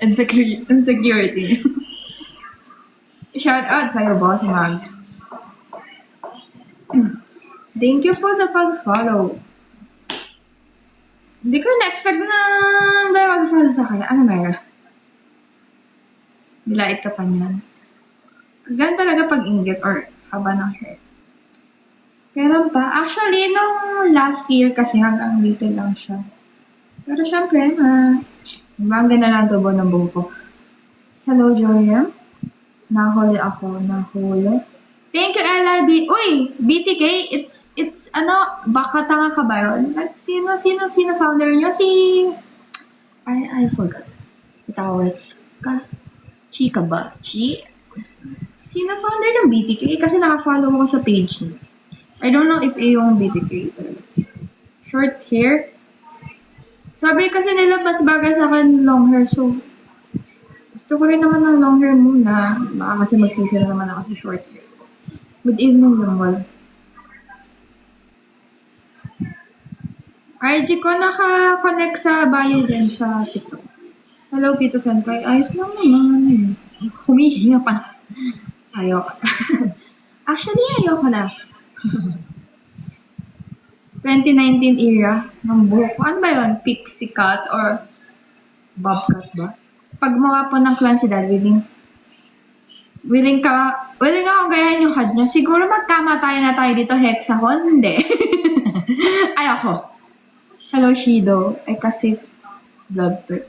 Insecurity. Shout out sa'yo, boss Mags. Thank you po sa pag-follow. Hindi ko na-expect na dahil mag-follow sa kanya. Ano meron? Nilait ka pa niyan. Ganun talaga pag-inggit or haba ng hair. Kailan pa? Actually, nung last year kasi hanggang dito lang siya. Pero syempre, ang ganda ng tubo ng buhok ko. Hello, Joya. Nahuli ako. Nahuli. Thank you, LIB. Uy! BTK, it's baka tanga ka ba yun? Like, sino founder niyo? I forgot. Itawas ka. Chika ba? Sino founder ng BTK? Kasi naka-follow ko sa page niyo. I don't know if yung BTK. Short hair. Sabi kasi nila mas bagay sa akin long hair. So, gusto ko rin naman ng long hair muna. Baka kasi magsisira naman ako sa short hair. Good evening, Lungwal. IG ko naka-connect sa bio dyan sa TikTok. Hello, Pito Senpai. Ayos lang naman. Humihinga pa. Ayoko. Actually, ayoko na. 2019 era ng buhok. Ano ba yun? Pixie cut or bob cut ba? Pag mawa po ng clan si Dad, willing ako gayahin yung had niya. Siguro magkamatayan na tayo dito, hexahon. Hindi. Ayoko. Hello, Shido. Ay, kasi blood type.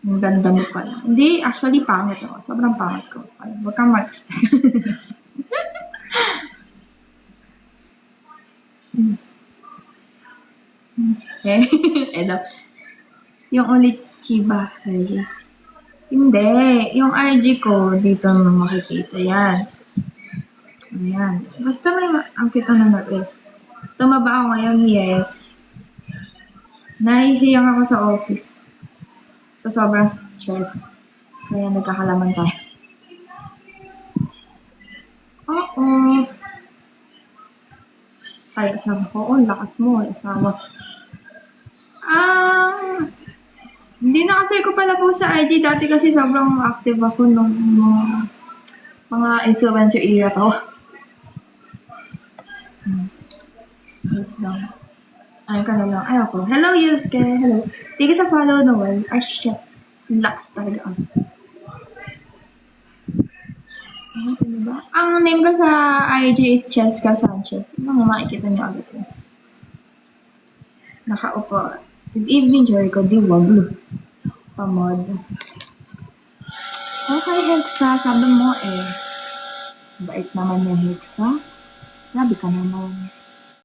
Ang ganda mo pala. Hindi, actually, pangit ako. Sobrang pangit ko. Huwag kang mag-expect. Okay. Edo. Yung ulit Chiba. IG. Hindi. Yung IG ko, dito makikita yan. Ayan. Basta may ang kita na notice. Tumaba ako ngayon, yes. Nahihiyang ako sa office. Sa sobrang stress. Kaya nagkakalaman tayo. Oo. Ay, asawa ko. Oh, lakas mo. Asawa. Hindi na kasi ko pala po sa IG. Dati kasi sobrang active ako nung mga influencer era pa. Wait lang. Ayun ka na lang. Ay, ako. Hello, Yusuke. Hello. Thank you sa follow, Noel. Ay, shit. Lakas talaga ako. Ano ba? Ang name ko sa IG is Cheska Sanchez. Ano makikita niyo agad ko. Nakaupo. Good evening, Jericho. Di wag. Pamod. Okay, Hexa. Sabi mo eh. Bait naman yung Hexa. Grabe ka naman.